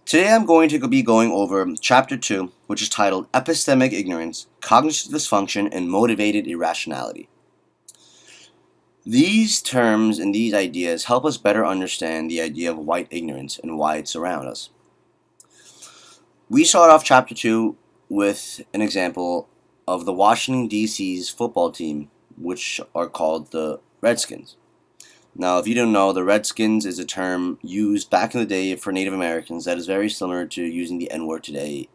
Today I'm going to be going over Chapter 2, which is titled Epistemic Ignorance, Cognitive Dysfunction, and Motivated Irrationality. These terms and these ideas help us better understand the idea of white ignorance and why it surrounds us. We start off Chapter 2 with an example of the Washington, D.C.'s football team, which are called the Redskins. Now, if you don't know, the Redskins is a term used back in the day for Native Americans that is very similar to using the N-word today,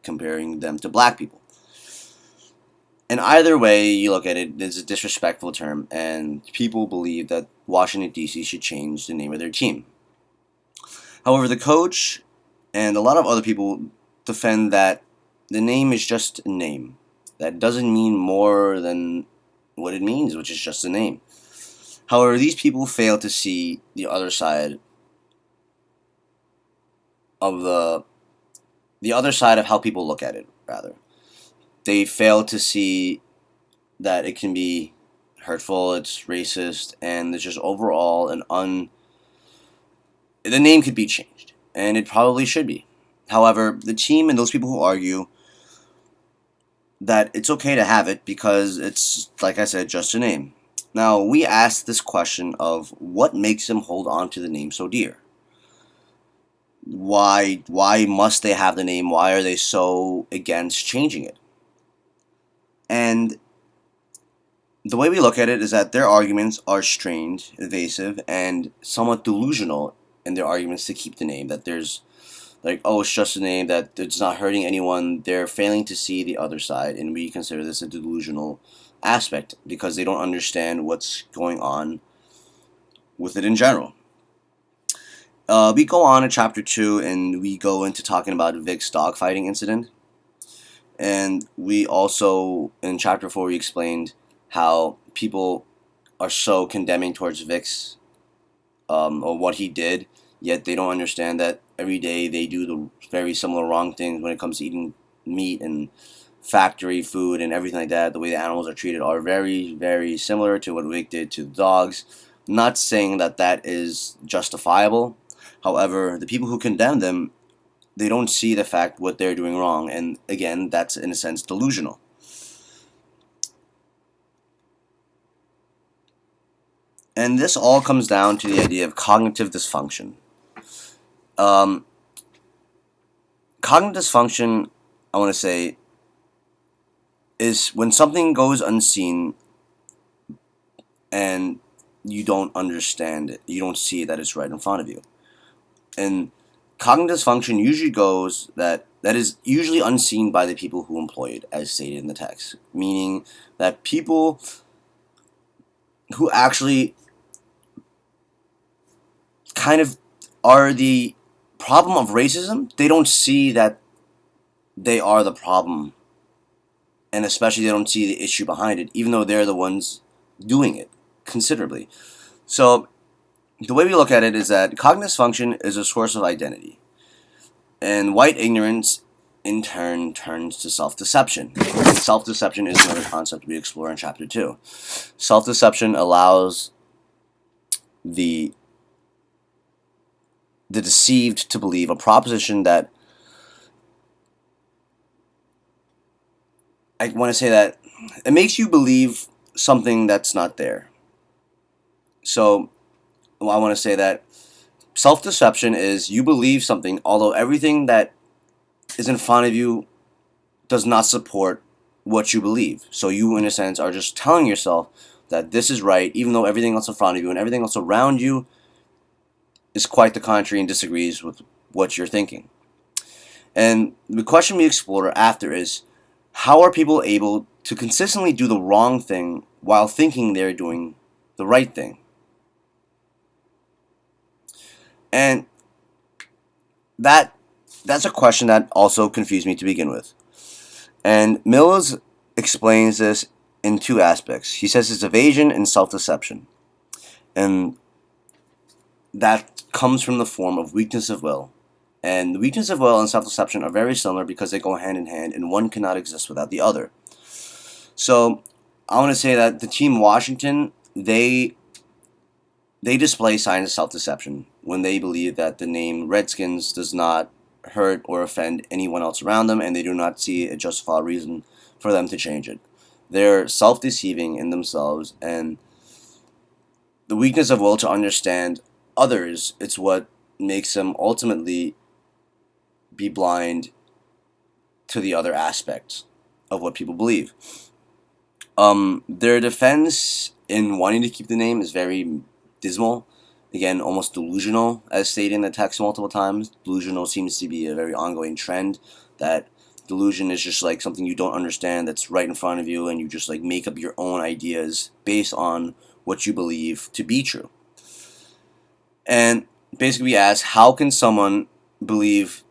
comparing them to black people. And either way you look at it, it's a disrespectful term, and people believe that Washington, D.C. should change the name of their team. However, the coach and a lot of other people defend that the name is just a name. That doesn't mean more than what it means, which is just a name. However, these people fail to see the other side of the other side of how people look at it, rather. They fail to see that it can be hurtful, it's racist, and it's just overall the name could be changed, and it probably should be. However, the team and those people who argue that it's okay to have it because it's, like I said, just a name. Now, we ask this question of what makes them hold on to the name so dear? Why must they have the name? Why are they so against changing it? And the way we look at it is that their arguments are strained, evasive, and somewhat delusional in their arguments to keep the name. That there's like, oh, it's just a name, that it's not hurting anyone. They're failing to see the other side, and we consider this a delusional aspect because they don't understand what's going on with it in general. We go on in Chapter 2 and we go into talking about Vic's dogfighting incident. And we also, in Chapter 4, we explained how people are so condemning towards Vic's or what he did, yet they don't understand that every day they do the very similar wrong things when it comes to eating meat and factory food and everything like that. The way the animals are treated are very, very similar to what Vic did to the dogs. Not saying that that is justifiable. However, the people who condemn them, they don't see the fact what they're doing wrong, and again, that's in a sense delusional. And this all comes down to the idea of cognitive dysfunction. Cognitive dysfunction, I want to say, is when something goes unseen and you don't understand it, you don't see that it's right in front of you. And cognitive dysfunction usually goes that is usually unseen by the people who employ it, as stated in the text. Meaning that people who actually kind of are the problem of racism, they don't see that they are the problem. And especially they don't see the issue behind it, even though they're the ones doing it considerably. So the way we look at it is that cognitive dysfunction is a source of identity. And white ignorance, in turn, turns to self-deception. And self-deception is another concept we explore in Chapter 2. Self-deception allows the deceived to believe a proposition that, I want to say that it makes you believe something that's not there. So I want to say that self-deception is you believe something, although everything that is in front of you does not support what you believe. So you, in a sense, are just telling yourself that this is right, even though everything else in front of you and everything else around you is quite the contrary and disagrees with what you're thinking. And the question we explore after is, how are people able to consistently do the wrong thing while thinking they're doing the right thing? And that's a question that also confused me to begin with. And Mills explains this in two aspects. He says it's evasion and self-deception. And that comes from the form of weakness of will. And the weakness of will and self-deception are very similar because they go hand in hand, and one cannot exist without the other. So I want to say that the team Washington, they display signs of self-deception when they believe that the name Redskins does not hurt or offend anyone else around them, and they do not see a justified reason for them to change it. They're self-deceiving in themselves, and the weakness of will to understand others, it's what makes them ultimately be blind to the other aspects of what people believe. Their defense in wanting to keep the name is very dismal. Again, almost delusional, as stated in the text multiple times. Delusional seems to be a very ongoing trend, that delusion is just like something you don't understand that's right in front of you, and you just like make up your own ideas based on what you believe to be true. And basically we ask, how can someone believe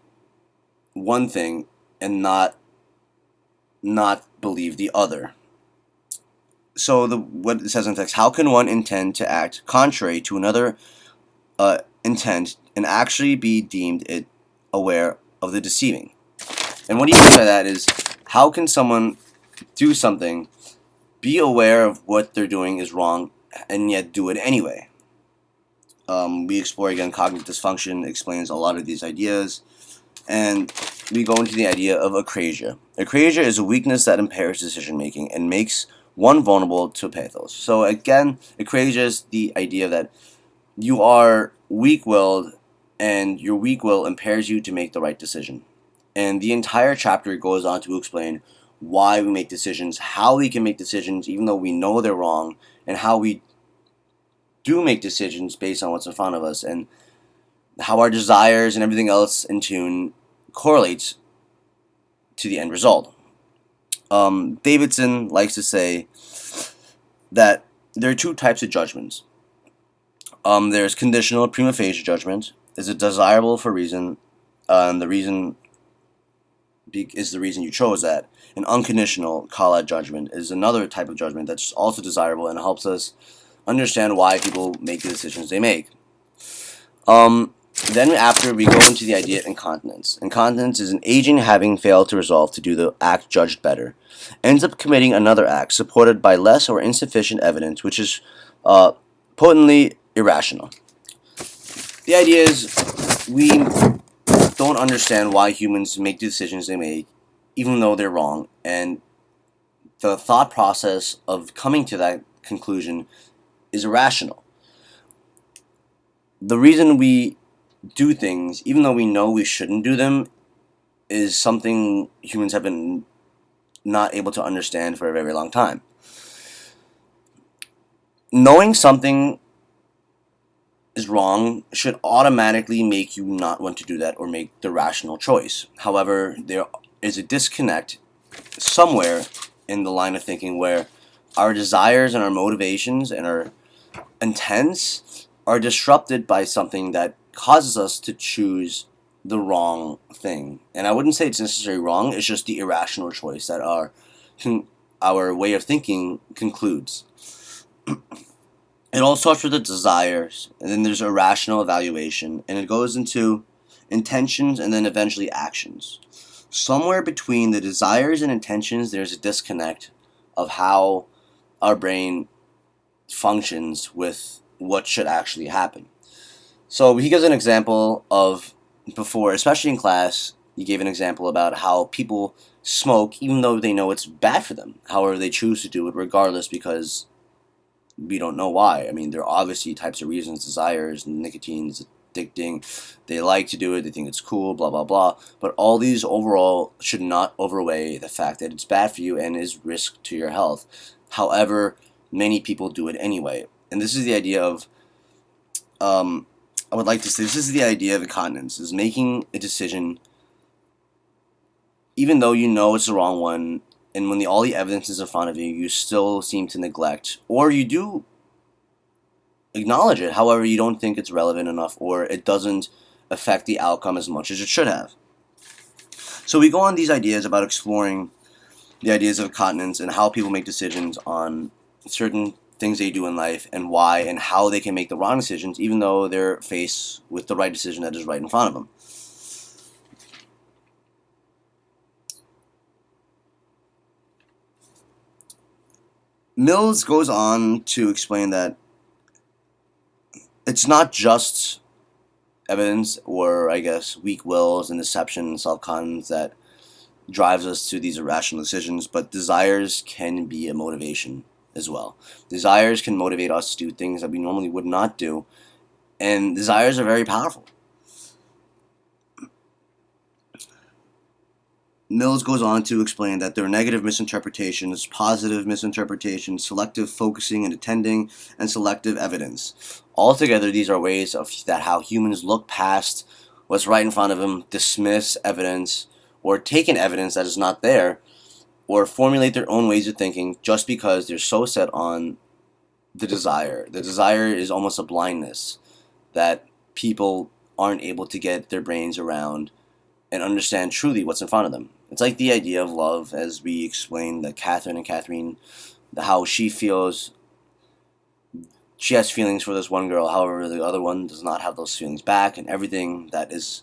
one thing and not believe the other? So what it says in the text, how can one intend to act contrary to another intent and actually be deemed it aware of the deceiving? And what he means by that is, how can someone do something, be aware of what they're doing is wrong, and yet do it anyway? We explore again cognitive dysfunction, explains a lot of these ideas, and we go into the idea of acrasia. Acrasia is a weakness that impairs decision making and makes one vulnerable to pathos. So again, acrasia is the idea that you are weak-willed, and your weak will impairs you to make the right decision. And the entire chapter goes on to explain why we make decisions, how we can make decisions even though we know they're wrong, and how we do make decisions based on what's in front of us, and how our desires and everything else in tune correlates to the end result. Davidson likes to say that there are two types of judgments. There's conditional prima facie judgment. Is it desirable for reason? And the reason is the reason you chose that. An unconditional call-out judgment is another type of judgment that's also desirable and helps us understand why people make the decisions they make. Then after, we go into the idea of incontinence. Incontinence is an aging having failed to resolve to do the act judged better, ends up committing another act supported by less or insufficient evidence, which is potently irrational. The idea is, we don't understand why humans make the decisions they make, even though they're wrong, and the thought process of coming to that conclusion is irrational. The reason we do things, even though we know we shouldn't do them, is something humans have been not able to understand for a very long time. Knowing something is wrong should automatically make you not want to do that or make the rational choice. However, there is a disconnect somewhere in the line of thinking where our desires and our motivations and our intents are disrupted by something that causes us to choose the wrong thing. And I wouldn't say it's necessarily wrong, it's just the irrational choice that our way of thinking concludes. It all starts with the desires, and then there's irrational evaluation, and it goes into intentions and then eventually actions. Somewhere between the desires and intentions, there's a disconnect of how our brain functions with what should actually happen. So he gives an example of before, especially in class, he gave an example about how people smoke even though they know it's bad for them. However, they choose to do it regardless because we don't know why. I mean, there are obviously types of reasons, desires, nicotine's addicting, they like to do it, they think it's cool, blah, blah, blah. But all these overall should not overweigh the fact that it's bad for you and is risk to your health. However, many people do it anyway. And this is the idea of, I would like to say, this is the idea of incontinence, is making a decision even though you know it's the wrong one, and when all the evidence is in front of you, you still seem to neglect, or you do acknowledge it, however, you don't think it's relevant enough, or it doesn't affect the outcome as much as it should have. So we go on these ideas about exploring the ideas of incontinence and how people make decisions on certain things they do in life and why and how they can make the wrong decisions even though they're faced with the right decision that is right in front of them. Mills goes on to explain that it's not just evidence, or I guess weak wills and deception and self-confidence that drives us to these irrational decisions, but desires can be a motivation as well. Desires can motivate us to do things that we normally would not do, and desires are very powerful. Mills goes on to explain that there are negative misinterpretations, positive misinterpretations, selective focusing and attending, and selective evidence. Altogether, these are ways of that how humans look past what's right in front of them, dismiss evidence, or take in evidence that is not there, or formulate their own ways of thinking just because they're so set on the desire. The desire is almost a blindness that people aren't able to get their brains around and understand truly what's in front of them. It's like the idea of love, as we explained that Catherine, how she feels, she has feelings for this one girl, however, the other one does not have those feelings back, and everything that is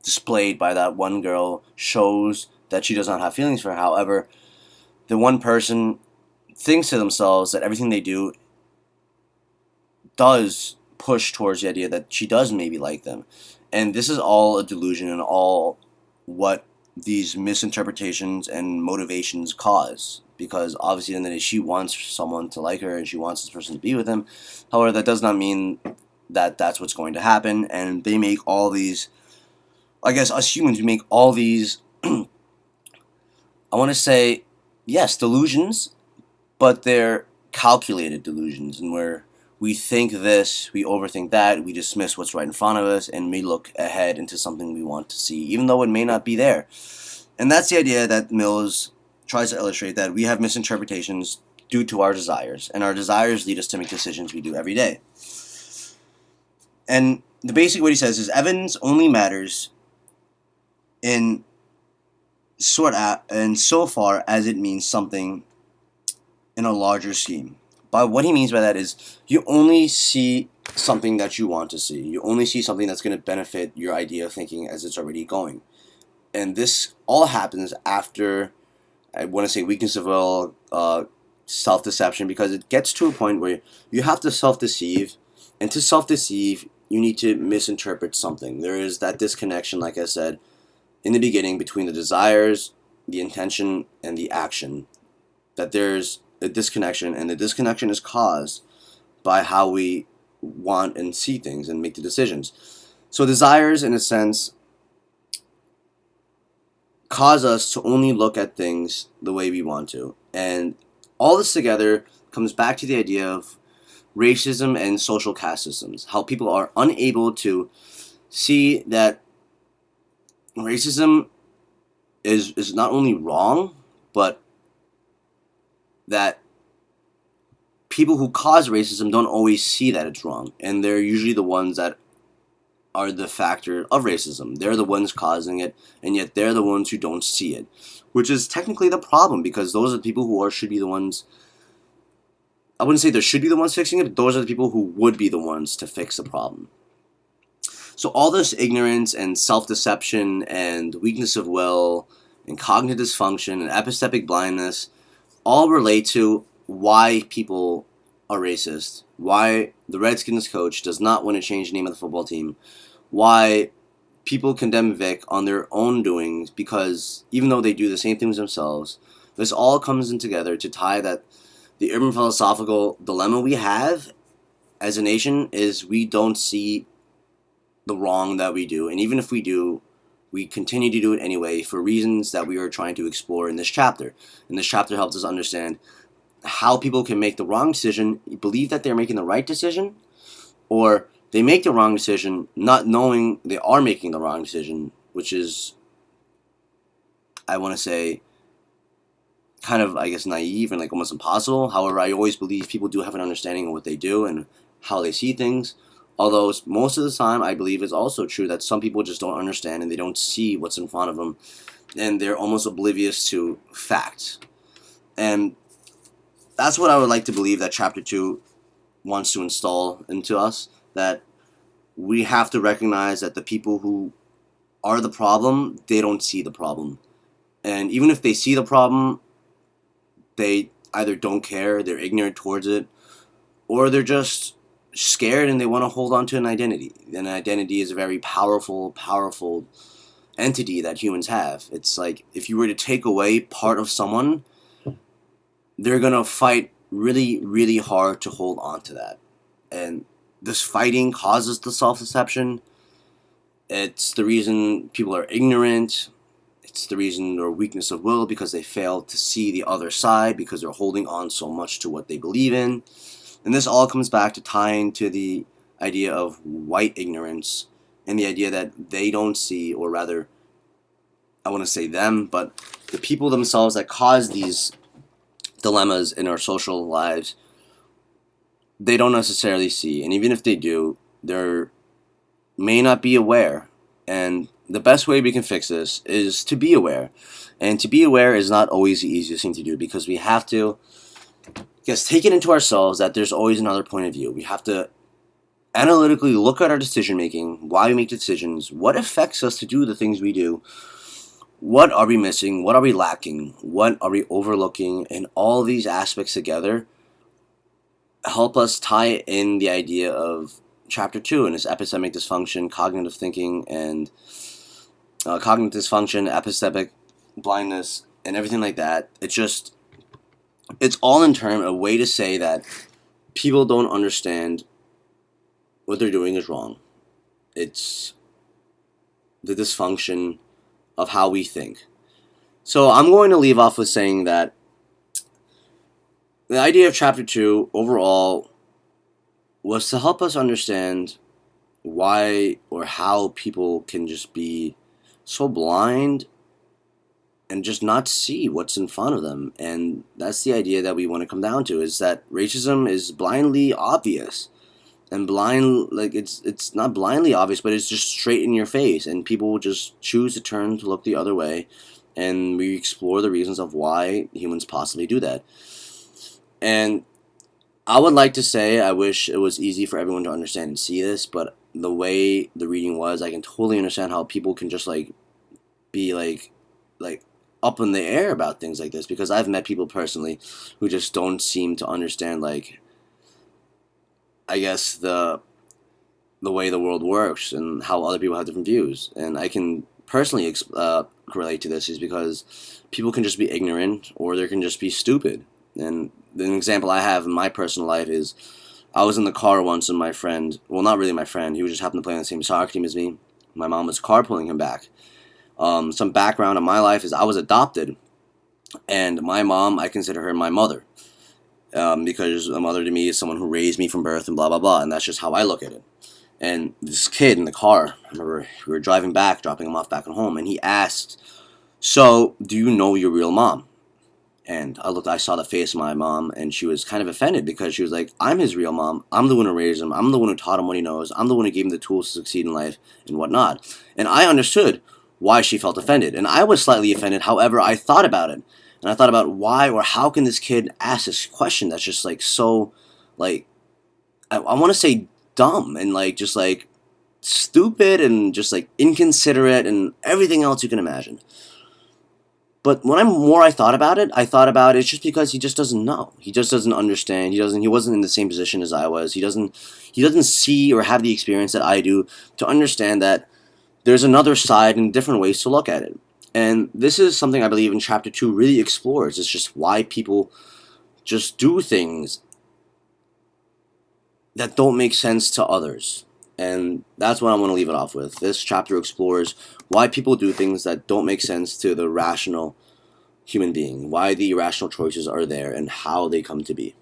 displayed by that one girl shows that she does not have feelings for her. However, the one person thinks to themselves that everything they do does push towards the idea that she does maybe like them. And this is all a delusion and all what these misinterpretations and motivations cause. Because obviously, in the end of the day, she wants someone to like her and she wants this person to be with him. However, that does not mean that that's what's going to happen. And they make all these, I guess, us humans, we make all these, I want to say, yes, delusions, but they're calculated delusions, and where we think this, we overthink that, we dismiss what's right in front of us, and we look ahead into something we want to see, even though it may not be there. And that's the idea that Mills tries to illustrate, that we have misinterpretations due to our desires, and our desires lead us to make decisions we do every day. And the basic what he says is evidence only matters in so far as it means something in a larger scheme. But what he means by that is you only see something that you want to see. You only see something that's going to benefit your idea of thinking as it's already going. And this all happens after, I want to say, weakness of will, self-deception, because it gets to a point where you have to self-deceive. And to self-deceive, you need to misinterpret something. There is that disconnection, like I said, in the beginning between the desires, the intention, and the action. That there's a disconnection, and the disconnection is caused by how we want and see things and make the decisions. So desires, in a sense, cause us to only look at things the way we want to. And all this together comes back to the idea of racism and social caste systems. How people are unable to see that racism is not only wrong, but that people who cause racism don't always see that it's wrong. And they're usually the ones that are the factor of racism. They're the ones causing it, and yet they're the ones who don't see it, which is technically the problem, because those are the people who should be the ones. I wouldn't say they should be the ones fixing it, but those are the people who would be the ones to fix the problem. So all this ignorance and self-deception and weakness of will and cognitive dysfunction and epistemic blindness all relate to why people are racist, why the Redskins coach does not want to change the name of the football team, why people condemn Vic on their own doings, because even though they do the same things themselves, this all comes in together to tie that the urban philosophical dilemma we have as a nation is we don't see the wrong that we do, and even if we do, we continue to do it anyway for reasons that we are trying to explore in this chapter. And this chapter helps us understand how people can make the wrong decision, believe that they're making the right decision, or they make the wrong decision not knowing they are making the wrong decision, which is, I want to say, kind of, I guess, naive and like almost impossible. However, I always believe people do have an understanding of what they do and how they see things. Although most of the time, I believe it's also true that some people just don't understand and they don't see what's in front of them, and they're almost oblivious to facts. And that's what I would like to believe that Chapter 2 wants to install into us, that we have to recognize that the people who are the problem, they don't see the problem. And even if they see the problem, they either don't care, they're ignorant towards it, or they're just scared and they want to hold on to an identity. And an identity is a very powerful entity that humans have. It's like if you were to take away part of someone, they're going to fight really, really hard to hold on to that. And this fighting causes the self-deception. It's the reason people are ignorant. It's the reason or weakness of will, because they fail to see the other side because they're holding on so much to what they believe in. And this all comes back to tying to the idea of white ignorance and the idea that they don't see, or rather, I want to say them, but the people themselves that cause these dilemmas in our social lives, they don't necessarily see. And even if they do, they may not be aware. And the best way we can fix this is to be aware. And to be aware is not always the easiest thing to do, because we have to take it into ourselves that there's always another point of view. We have to analytically look at our decision making, why we make decisions, what affects us to do the things we do, what are we missing, what are we lacking, what are we overlooking, and all these aspects together help us tie in the idea of Chapter 2 and its epistemic dysfunction, cognitive thinking, and cognitive dysfunction, epistemic blindness, and everything like that. It's all in turn a way to say that people don't understand what they're doing is wrong. It's the dysfunction of how we think. So I'm going to leave off with saying that the idea of Chapter 2 overall was to help us understand why or how people can just be so blind and just not see what's in front of them. And that's the idea that we want to come down to, is that racism is blindly obvious. And it's not blindly obvious, but it's just straight in your face, and people will just choose to turn to look the other way, and we explore the reasons of why humans possibly do that. And I would like to say I wish it was easy for everyone to understand and see this, but the way the reading was, I can totally understand how people can just be like up in the air about things like this, because I've met people personally who just don't seem to understand, I guess, the way the world works and how other people have different views. And I can personally relate to this, is because people can just be ignorant, or they can just be stupid. And an example I have in my personal life is, I was in the car once and my friend, well, not really my friend, he just happened to play on the same soccer team as me. My mom was carpooling him back. Some background on my life is I was adopted, and my mom, I consider her my mother, because a mother to me is someone who raised me from birth and blah, blah, blah, and that's just how I look at it. And this kid in the car, I remember we were driving back, dropping him off back at home, and he asked, "So, do you know your real mom?" And I saw the face of my mom, and she was kind of offended, because she was like, "I'm his real mom. I'm the one who raised him. I'm the one who taught him what he knows. I'm the one who gave him the tools to succeed in life and whatnot." And I understood why she felt offended, and I was slightly offended. However, I thought about it, and I thought about why or how can this kid ask this question that's just so, I want to say dumb, and just stupid, and just inconsiderate, and everything else you can imagine. But when I thought about it, it's just because he just doesn't know. He just doesn't understand. He wasn't in the same position as I was. He doesn't see or have the experience that I do to understand that there's another side and different ways to look at it. And this is something I believe in Chapter 2 really explores. It's just why people just do things that don't make sense to others. And that's what I want to leave it off with. This chapter explores why people do things that don't make sense to the rational human being, why the irrational choices are there, and how they come to be.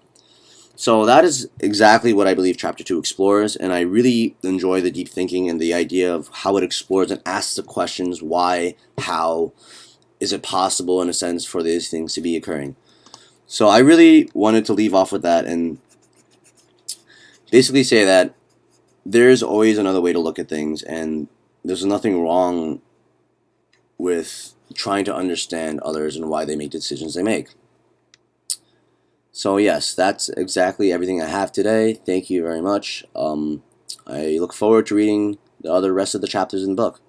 So that is exactly what I believe Chapter 2 explores, and I really enjoy the deep thinking and the idea of how it explores and asks the questions why, how, is it possible, in a sense, for these things to be occurring. So I really wanted to leave off with that and basically say that there's always another way to look at things, and there's nothing wrong with trying to understand others and why they make the decisions they make. So yes, that's exactly everything I have today. Thank you very much. I look forward to reading the rest of the chapters in the book.